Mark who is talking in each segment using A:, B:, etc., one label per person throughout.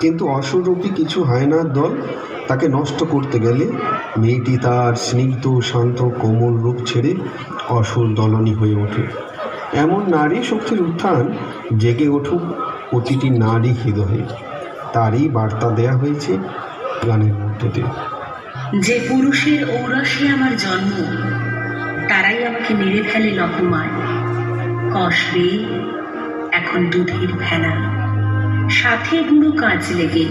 A: কিন্তু অসুরূপী কিছু হায়নার দল তাকে নষ্ট করতে গেলে মেয়েটি তার স্নিগ্ধ শান্ত কোমল রূপ ছেড়ে অসুর দলনী হয়ে ওঠে। এমন নারী শক্তির উত্থান জেগে উঠুক প্রতিটি নারী হৃদয়ে, তারই বার্তা দেয়া হয়েছে গানের মধ্যে দিয়ে।
B: যে পুরুষের ঔরসে আমার জন্ম, তারাই আমাকে মেরে ফেলে লহমায়। কষবে এখন দুধের ভেলা, সাথে বুড়ো কাজ লেগে।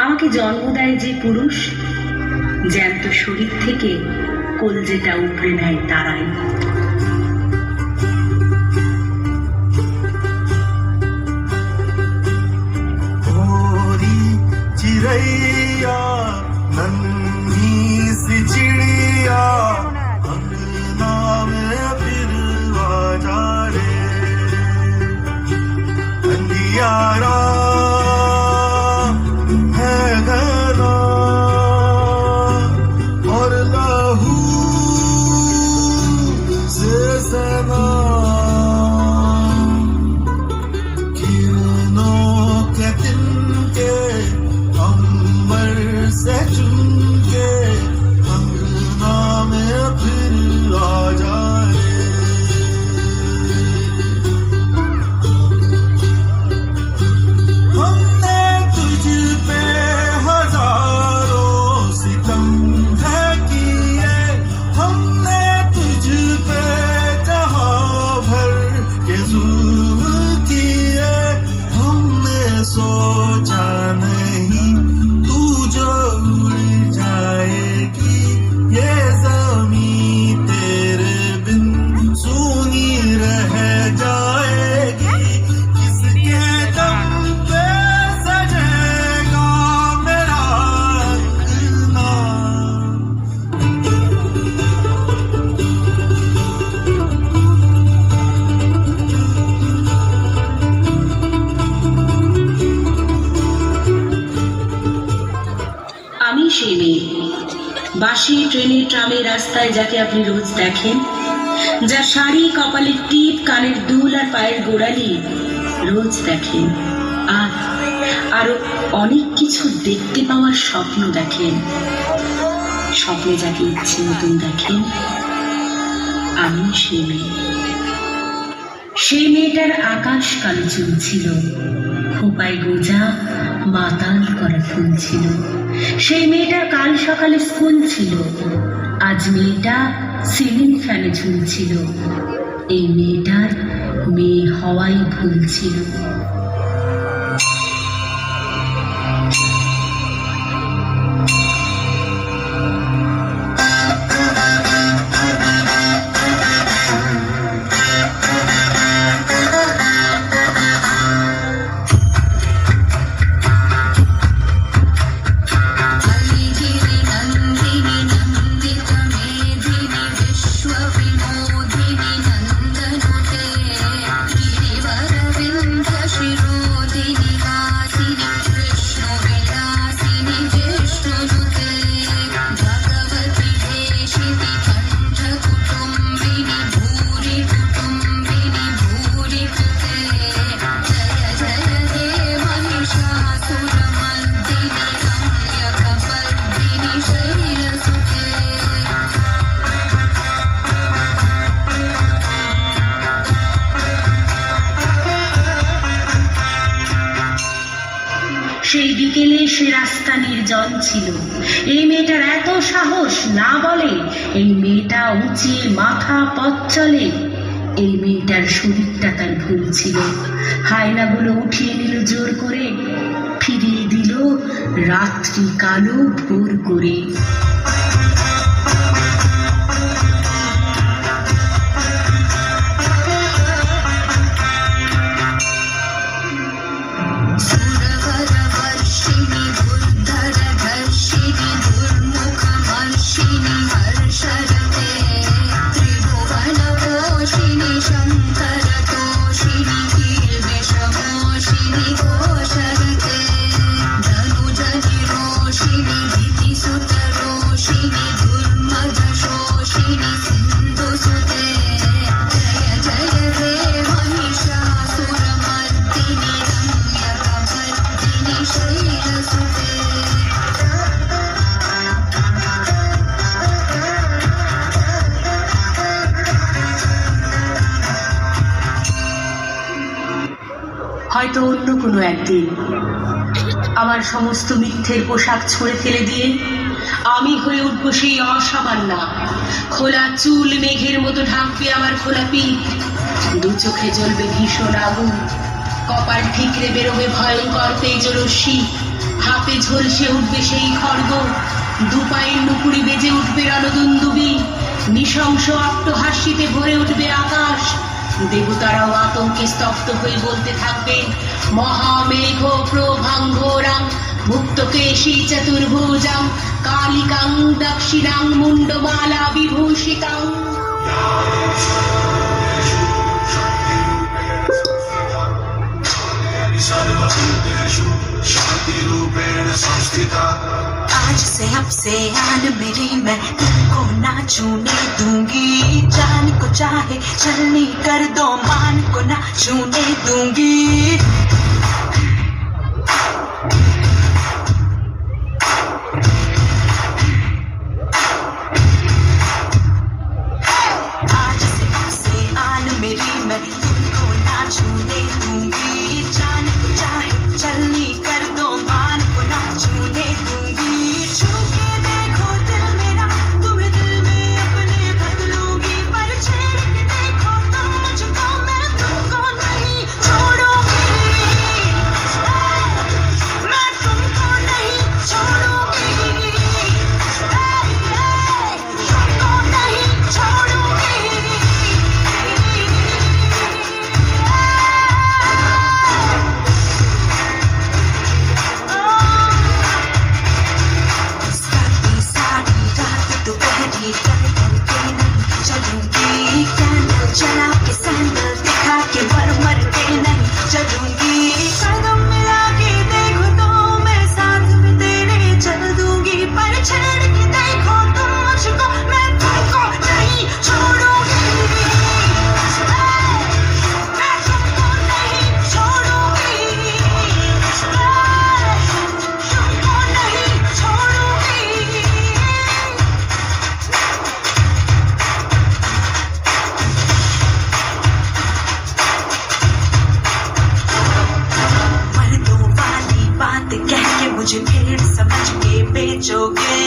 B: আমাকে জন্ম দেয় যে পুরুষ, জ্যান্ত শরীর থেকে কলজেটা উপড়ে নেয় তারাই।
C: चिड़ैया नन्ही सी चिड़िया अंगना में फिर आ जा रे, अंधियारा है घना और लहू से सना, किरणों के तिनके अंबर से चुनके अंगना में फिर आ जाए। हमने तुझ पे हजारों सितम है किए, हमने तुझ पे जहां भर के जुल्म किए, हमने सोचा नहीं तू जो उड़ जाएगी ये ज़मीं तेरे बिन सूनी रह जाएगी। किसके दम पे सजेगा मेरा अंगना।
B: আমি সেই মেয়ে, বাসে ট্রেনে ট্রামে রাস্তায় যাকে আপনি রোজ দেখেন, যার শাড়ি কপালের টিপ কানের দুল আর পায়ের গোড়ালি রোজ দেখেন, আর আরো অনেক কিছু দেখতে পাওয়ার স্বপ্ন দেখেন। স্বপ্নে যাকে ইচ্ছে মতন দেখেন, আমি সেই মেয়ে। সেই মেয়েটার আকাশ কালো চুল ছিল, খোপায় গোজা মাতাল করা ফুল ছিল। সেই মেয়েটার কাল সকালে স্কুল ছিল, আজ মেয়েটা সিলিং ফ্যানে ঝুলছিল। এই মেয়েটার মেয়ে হওয়াই ভুল ছিল। সেই বিকেলে সে রাস্তা নির্জন ছিল। এই মেয়েটার এত সাহস না বলে, এই মেয়েটা উঁচিয়ে মাথা পথ চলে। এই মেয়েটার শরীরটা তার ভুল ছিল। হায়নাগুলো উঠিয়ে নিল জোর করে, ফিরিয়ে দিল রাত্রি কালো ভোর করে।
D: धनु जनि रोशिनी धीति सुत रो
B: হয়তো অন্য কোনো একদিন আমার সমস্ত মিথ্যের পোশাক ছুঁড়ে ফেলে দিয়ে আমি হয়ে উঠবো সেই অসামান্যা। খোলা চুল মেঘের মতো ঢাকবে আমার খোলা পিঠ, দু চোখে জ্বলবে ভীষণ আগুন, কপাল ঠিকরে বেরোবে ভয়ঙ্কর তেজরশ্মি, হাতে ঝলসে উঠবে সেই খড়গ, দু পায়ের নুপুরি বেজে উঠবে রণদুন্দুবি, নৃশংস অট্টহাস্যিতে ভরে উঠবে আকাশ। দেবতারাও আতঙ্কে স্তব্ধ হয়ে বলতে থাকবেন, মহামেঘ প্রভাঙ্গরাং মুক্তকেশী চতুর্ভুজাং কালিকাং দক্ষিণাং মুন্ডমালা বিভূষিতাং।
D: आज से अब से आन मेरी मैं तुमको ना छूने दूंगी, जान को चाहे चलनी कर दो मान को ना छूने दूंगी। आज से अब से आन मेरी मैं तुमको ना छूने दूंगी, जान को चाहे चलनी कर दो मान को ना छूने दूंगी। छू के देखो दिल मेरा तुम्हें दिल में अपने भर लूंगी, पर छेड़ के देखो तुम मुझको मैं तुमको नहीं छोड़ूंगी, मैं तुमको नहीं छोड़ूंगी, तुमको नहीं छोड़ूंगी। सारी सारी रात दोपहरी कर के नहीं चलूंगी, कैंडल जला के सैंडल दिखा के मर के नहीं चलूंगी। कदम मिला के देखो तो मैं साथ में तेरे चल दूंगी, पर छेड़ के देखो तुम मुझको मैं तुमको नहीं छोड़ूंगी, मैं तुमको नहीं छोड़ूंगी, तुमको नहीं छोड़ूंगी। मर्दों वाली बात कह के मुझे फिर समझ के बेचोगे,